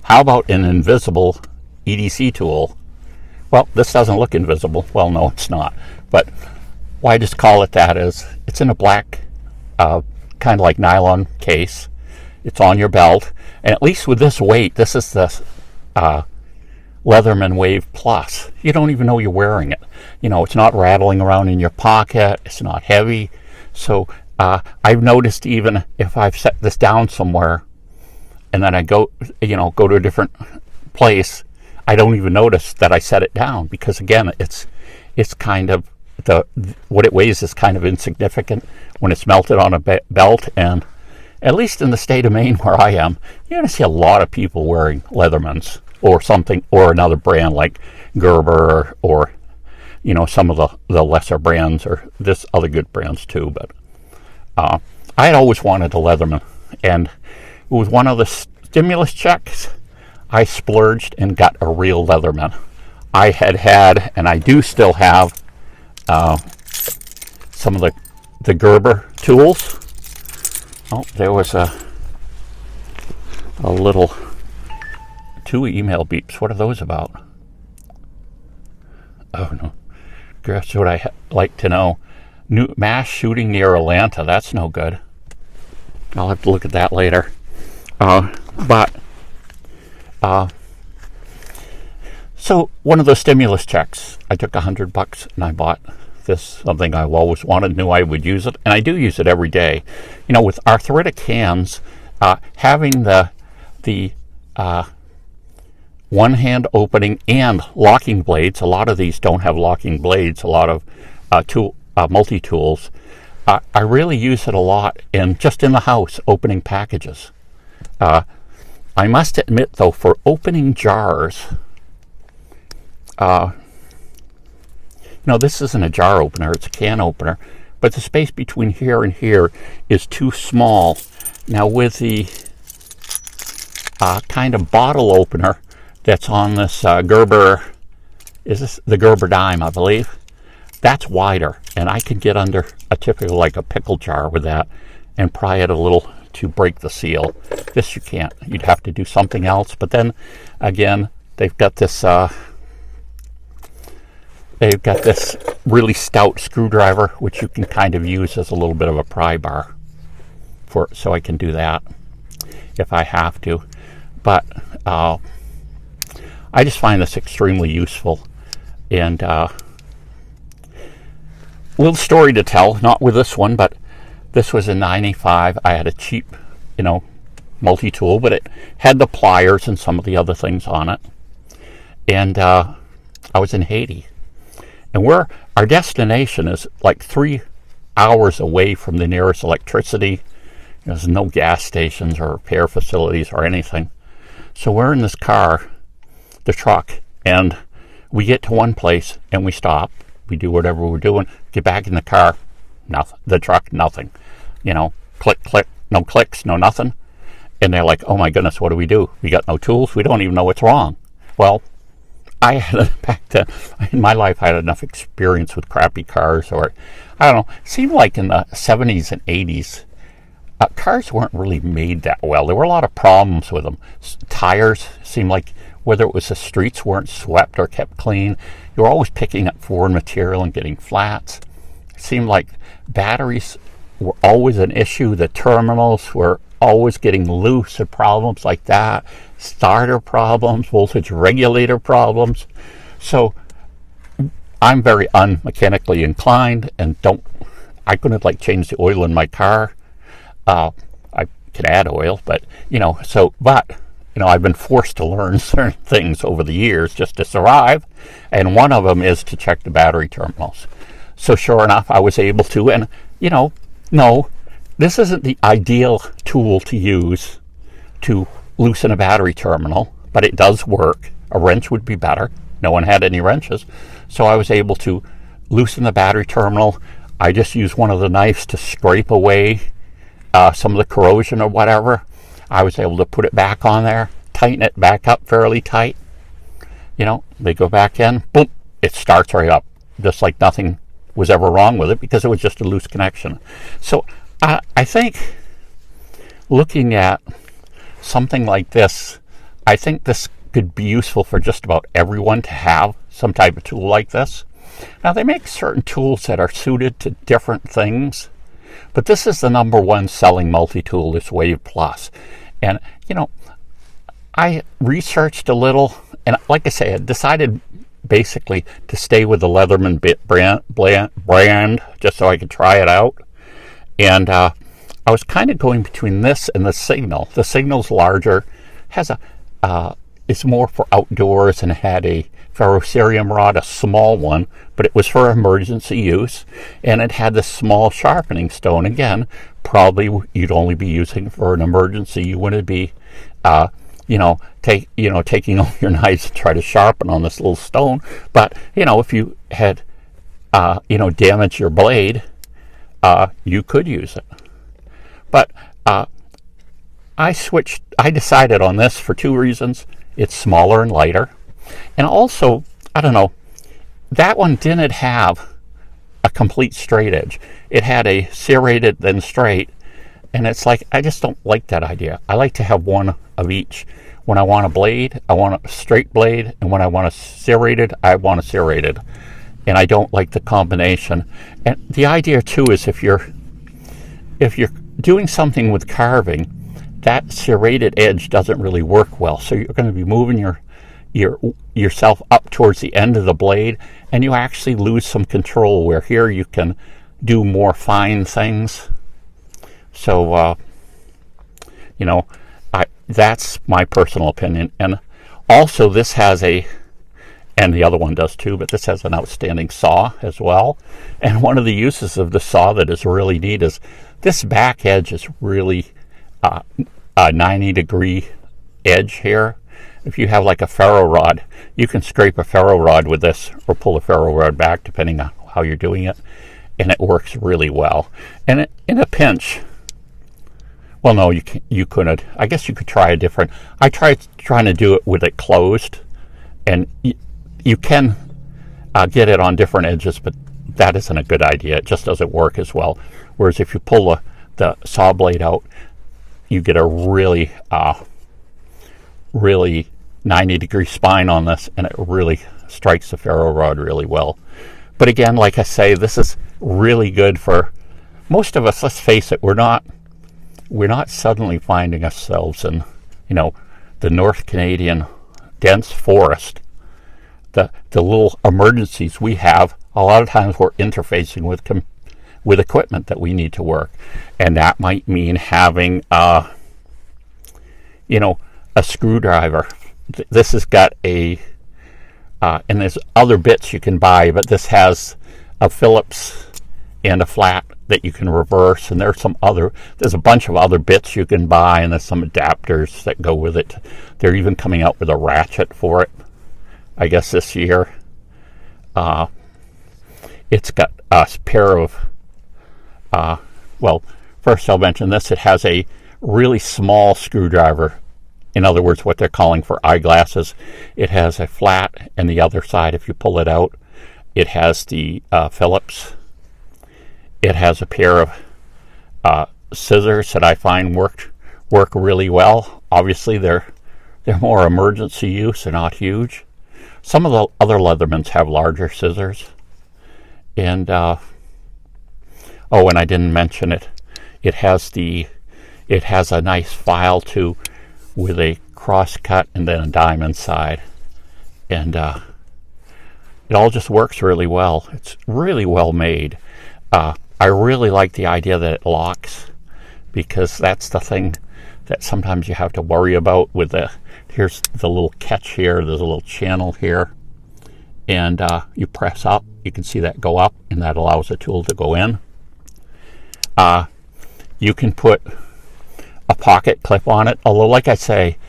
How about an invisible EDC tool? Well, this doesn't look invisible. Well, no, it's not. But why I just call it that is it's in a black kind of like nylon case. It's on your belt. And at least with this weight, this is the Leatherman Wave Plus. You don't even know you're wearing it. You know, it's not rattling around in your pocket. It's not heavy. So I've noticed even if I've set this down somewhere and then I go to a different place, I don't even notice that I set it down because, again, it's kind of what it weighs is kind of insignificant when it's melted on a belt. And at least in the state of Maine where I am, you're going to see a lot of people wearing Leathermans or something, or another brand like Gerber or you know, some of the lesser brands, or this other good brands too. But I had always wanted a Leatherman, and with one of the stimulus checks, I splurged and got a real Leatherman. I had, and I do still have, some of the Gerber tools. Oh, there was a little 2 email beeps. What are those about? Oh no, guess what I like to know. New mass shooting near Atlanta. That's no good. I'll have to look at that later. So one of those stimulus checks, I took $100 and I bought this, something I've always wanted, knew I would use it, and I do use it every day. You know, with arthritic hands, having the one hand opening and locking blades. A lot of these don't have locking blades. A lot of multi-tools. I really use it a lot just in the house, opening packages. I must admit, though, for opening jars, this isn't a jar opener, it's a can opener, but the space between here and here is too small. Now with the kind of bottle opener that's on this Gerber, is this the Gerber Dime, I believe? That's wider, and I can get under a typical, like a pickle jar with that and pry it a little to break the seal. This you can't. You'd have to do something else. But then, again, they've got this really stout screwdriver, which you can kind of use as a little bit of a pry bar, so I can do that if I have to. But I just find this extremely useful. And little story to tell, not with this one, but this was in '95. I had a cheap, multi-tool, but it had the pliers and some of the other things on it. And I was in Haiti. And our destination is like 3 hours away from the nearest electricity. There's no gas stations or repair facilities or anything. So we're in this car, the truck, and we get to one place and we stop. We do whatever we're doing, get back in the car, nothing. The truck, nothing. Click, click, no clicks, no nothing. And they're like, oh my goodness, what do? We got no tools. We don't even know what's wrong. Well, back then, in my life, I had enough experience with crappy cars, or, I don't know, it seemed like in the 70s and 80s, cars weren't really made that well. There were a lot of problems with them. Tires seemed like, whether it was the streets weren't swept or kept clean, you were always picking up foreign material and getting flats. It seemed like batteries were always an issue. The terminals were always getting loose and problems like that. Starter problems, voltage regulator problems. So I'm very unmechanically inclined and I couldn't change the oil in my car. I could add oil, but I've been forced to learn certain things over the years just to survive, and one of them is to check the battery terminals. So sure enough, I was able to, and no, this isn't the ideal tool to use to loosen a battery terminal, but it does work. A wrench would be better. No one had any wrenches, so I was able to loosen the battery terminal. I just used one of the knives to scrape away some of the corrosion or whatever. I was able to put it back on there, tighten it back up fairly tight. They go back in, boom, it starts right up, just like nothing was ever wrong with it because it was just a loose connection. So I think looking at something like this, I think this could be useful for just about everyone to have some type of tool like this. Now, they make certain tools that are suited to different things, but this is the number one selling multi-tool, this Wave Plus. And, I researched a little, and like I say, I decided basically to stay with the Leatherman brand just so I could try it out. And I was kind of going between this and the Signal. The Signal's larger, has it's more for outdoors, and it had a ferrocerium rod, a small one, but it was for emergency use, and it had this small sharpening stone. Again, probably you'd only be using for an emergency. You wouldn't be, taking all your knives and try to sharpen on this little stone. But if you had, damaged your blade, you could use it. But I decided on this for two reasons. It's smaller and lighter. And also, I don't know, that one didn't have a complete straight edge. It had a serrated then straight. And it's like, I just don't like that idea. I like to have one of each. When I want a blade, I want a straight blade. And when I want a serrated, I want a serrated. And I don't like the combination. And the idea too is if you're doing something with carving, that serrated edge doesn't really work well. So you're going to be moving yourself up towards the end of the blade, and you actually lose some control, where here you can do more fine things. So, that's my personal opinion. And also this has and the other one does too, but this has an outstanding saw as well. And one of the uses of the saw that is really neat is this back edge is really a 90-degree edge here. If you have like a ferro rod, you can scrape a ferro rod with this or pull a ferro rod back depending on how you're doing it, and it works really well. And in a pinch, well, no, you couldn't. I guess you could try a different. I tried trying to do it with it closed, and you can get it on different edges, but that isn't a good idea. It just doesn't work as well. Whereas if you pull the saw blade out, you get a really 90-degree spine on this, and it really strikes the ferro rod really well. But again, like I say, this is really good for most of us. Let's face it, we're not suddenly finding ourselves in the North Canadian dense forest. The little emergencies we have, a lot of times we're interfacing with equipment that we need to work, and that might mean having a screwdriver. This has got and there's other bits you can buy, but this has a Phillips and a flat that you can reverse, and there's a bunch of other bits you can buy, and there's some adapters that go with it. They're even coming out with a ratchet for it, I guess, this year. It's got a pair of first I'll mention this. It has a really small screwdriver. In other words, what they're calling for eyeglasses. It has a flat, and the other side, if you pull it out, it has the Phillips. It has a pair of scissors that I find work really well. Obviously, they're more emergency use. They're not huge. Some of the other Leathermans have larger scissors. And and I didn't mention it. It has a nice file too, with a cross cut and then a diamond side, and it all just works really well. It's really well made. I really like the idea that it locks, because that's the thing that sometimes you have to worry about with here's the little catch here, there's a little channel here, and you press up, you can see that go up, and that allows the tool to go in. You can put a pocket clip on it, although like I say,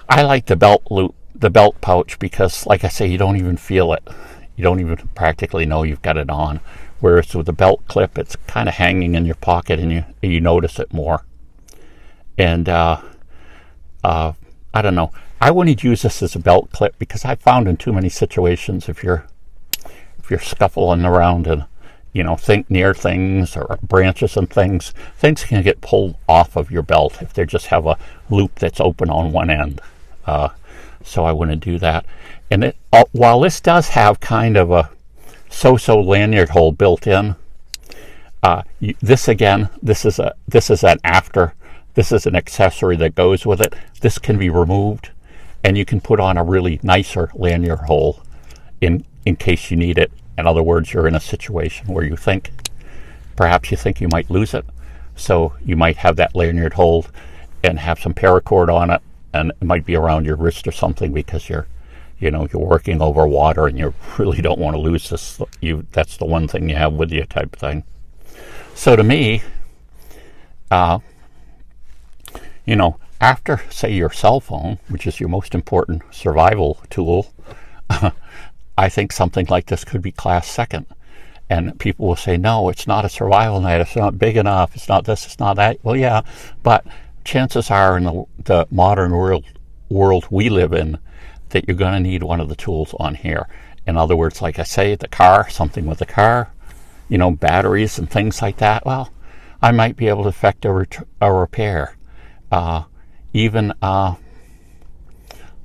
I like the belt pouch, because like I say, you don't even feel it. You don't even practically know you've got it on. Whereas with the belt clip, it's kind of hanging in your pocket, and you notice it more. And I don't know. I wouldn't use this as a belt clip, because I found in too many situations, if you're scuffling around and think near things or branches and things can get pulled off of your belt if they just have a loop that's open on one end. so I wouldn't do that. And while this does have kind of a so-so lanyard hole built in, this is an accessory that goes with it. This can be removed, and you can put on a really nicer lanyard hole in case you need it. In other words, you're in a situation where perhaps you think you might lose it, so you might have that lanyard hole and have some paracord on it, and it might be around your wrist or something because you're working over water and you really don't want to lose this. That's the one thing you have with you, type of thing. So to me, after, say, your cell phone, which is your most important survival tool, I think something like this could be class second. And people will say, no, it's not a survival net, it's not big enough, it's not this, it's not that. Well, yeah, but chances are in the modern world we live in that you're going to need one of the tools on here. In other words, like I say, the car, something with the car, batteries and things like that. Well, I might be able to effect a repair. Even the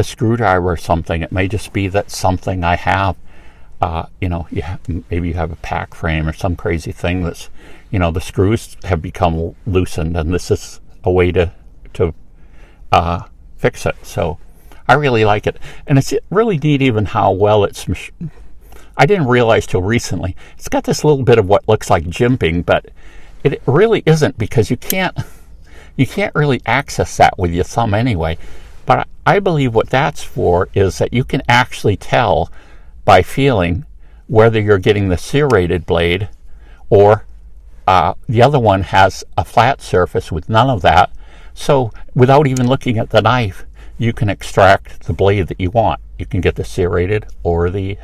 screwdriver or something. It may just be that something I have, maybe you have a pack frame or some crazy thing that's, the screws have become loosened, and this is a way to fix it. So I really like it. And it's really neat even how well I didn't realize till recently, it's got this little bit of what looks like jimping, but it really isn't, because you can't really access that with your thumb anyway. But I believe what that's for is that you can actually tell by feeling whether you're getting the serrated blade or the other one has a flat surface with none of that. So without even looking at the knife, you can extract the blade that you want. You can get the serrated or the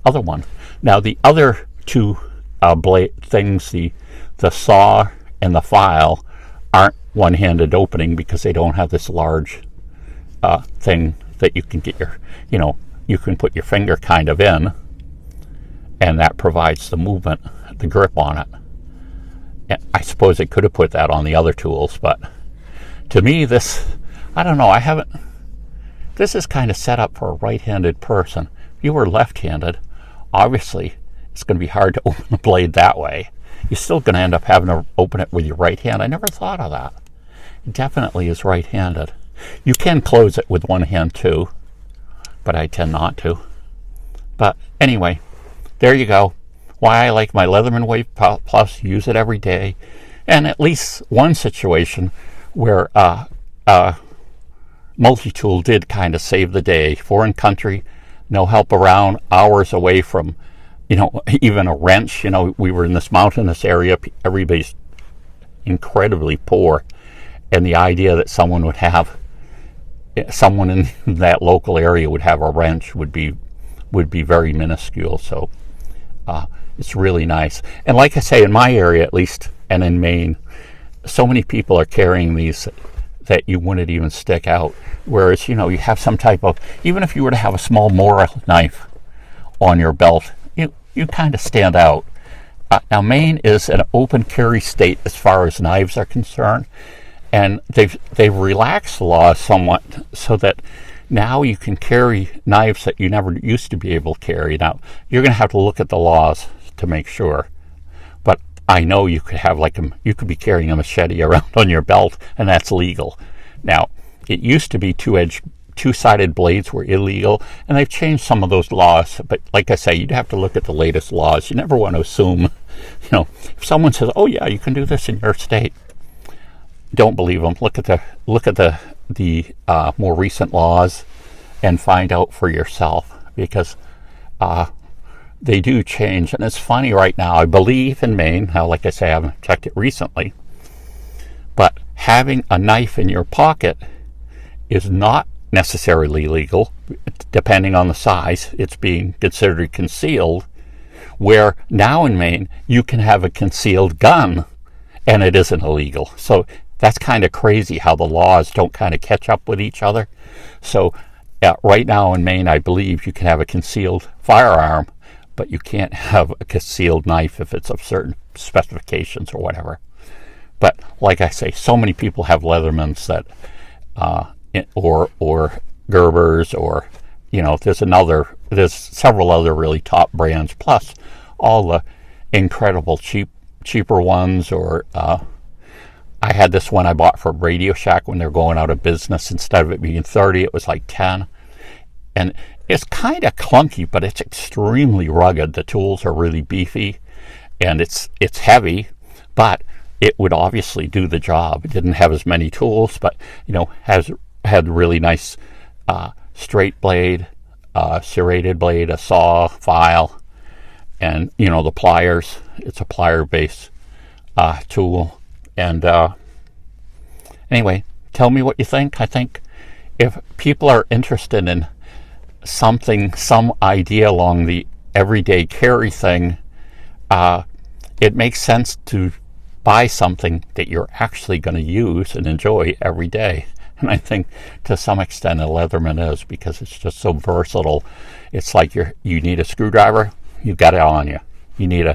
other one. Now the other two blade things, the saw and the file, aren't one-handed opening because they don't have this large thing that you can get you can put your finger kind of in, and that provides the movement, the grip on it. And I suppose they could have put that on the other tools, but to me this, I don't know, this is kind of set up for a right-handed person. If you were left-handed, obviously it's going to be hard to open the blade that way. You're still going to end up having to open it with your right hand. I never thought of that. It definitely is right-handed. You can close it with one hand too, but I tend not to. But anyway, there you go. Why I like my Leatherman Wave Plus, use it every day. And at least one situation where multi-tool did kind of save the day. Foreign country, no help around, hours away from even a wrench. We were in this mountainous area. Everybody's incredibly poor. And the idea that someone in that local area would have a wrench would be very minuscule. So it's really nice. And like I say, in my area at least, and in Maine, so many people are carrying these that you wouldn't even stick out. Whereas, you have some type of, even if you were to have a small Mora knife on your belt, you kind of stand out. Now, Maine is an open carry state as far as knives are concerned, and they've relaxed the laws somewhat so that now you can carry knives that you never used to be able to carry. Now, you're going to have to look at the laws to make sure, but I know you could be carrying a machete around on your belt, and that's legal. Now, it used to be two-sided blades were illegal, and they've changed some of those laws. But like I say, you'd have to look at the latest laws. You never want to assume, if someone says, "Oh yeah, you can do this in your state," don't believe them. Look at the more recent laws and find out for yourself, because they do change. And it's funny right now. I believe in Maine. Now, like I say, I haven't checked it recently, but having a knife in your pocket is not necessarily legal. Depending on the size, it's being considered concealed, where now in Maine you can have a concealed gun and it isn't illegal. So that's kind of crazy how the laws don't kind of catch up with each other. So right now in Maine, I believe you can have a concealed firearm, but you can't have a concealed knife if it's of certain specifications or whatever. But like I say, so many people have Leathermans that or Gerber's, or there's several other really top brands, plus all the incredible cheaper ones. Or I had this one I bought for Radio Shack when they're going out of business. Instead of it being 30, it was like 10. And it's kind of clunky, but it's extremely rugged. The tools are really beefy, and it's heavy, but it would obviously do the job. It didn't have as many tools, but had really nice straight blade, serrated blade, a saw, file, and the pliers. It's a plier-based tool. And anyway, tell me what you think. I think if people are interested in some idea along the everyday carry thing, it makes sense to buy something that you're actually going to use and enjoy every day. And I think to some extent a Leatherman is, because it's just so versatile. It's like you need a screwdriver, you got it on you. You need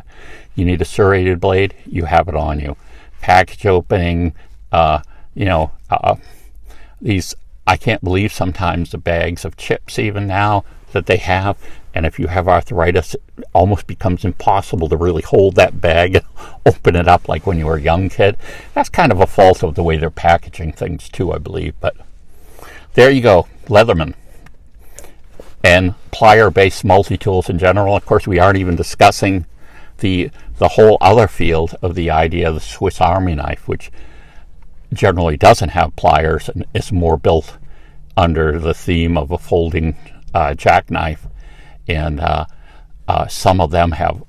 a serrated blade, you have it on you. Package opening, these, I can't believe sometimes the bags of chips even now that they have. And if you have arthritis, it almost becomes impossible to really hold that bag and open it up like when you were a young kid. That's kind of a fault of the way they're packaging things too, I believe. But there you go, Leatherman. And plier-based multi-tools in general. Of course, we aren't even discussing the whole other field of the idea of the Swiss Army knife, which generally doesn't have pliers and is more built under the theme of a folding jackknife. And some of them have,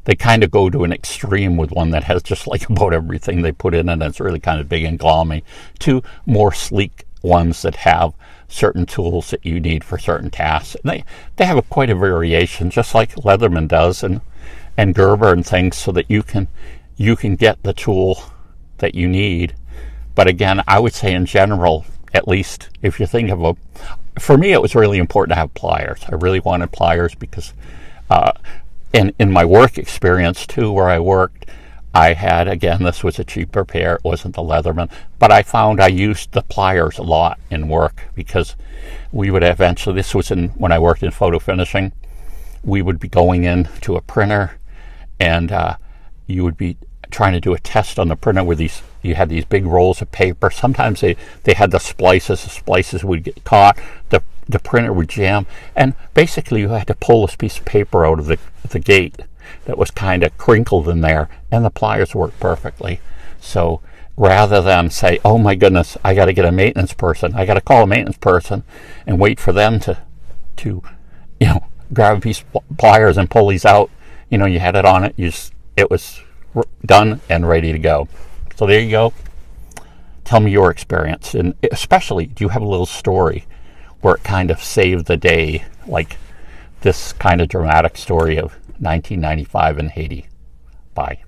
they kind of go to an extreme with one that has just like about everything they put in it. It's really kind of big and gloomy, to more sleek ones that have certain tools that you need for certain tasks. And they have quite a variation, just like Leatherman does, and Gerber and things, so that you can get the tool that you need. But again, I would say in general, at least if you think of for me, it was really important to have pliers. I really wanted pliers because, in my work experience too, where I worked, I had, again, this was a cheaper pair. It wasn't the Leatherman, but I found I used the pliers a lot in work, because we would eventually, this was when I worked in photo finishing, we would be going in to a printer, and you would be trying to do a test on the printer with you had these big rolls of paper. Sometimes they had the splices would get caught, the printer would jam, and basically you had to pull this piece of paper out of the gate that was kind of crinkled in there, and the pliers worked perfectly. So rather than say, oh my goodness, I got to get a maintenance person, I got to call a maintenance person and wait for them to grab a piece of pliers and pull these out, you had it on it, it was done and ready to go. So there you go. Tell me your experience, and especially, do you have a little story where it kind of saved the day, like this kind of dramatic story of 1995 in Haiti? Bye.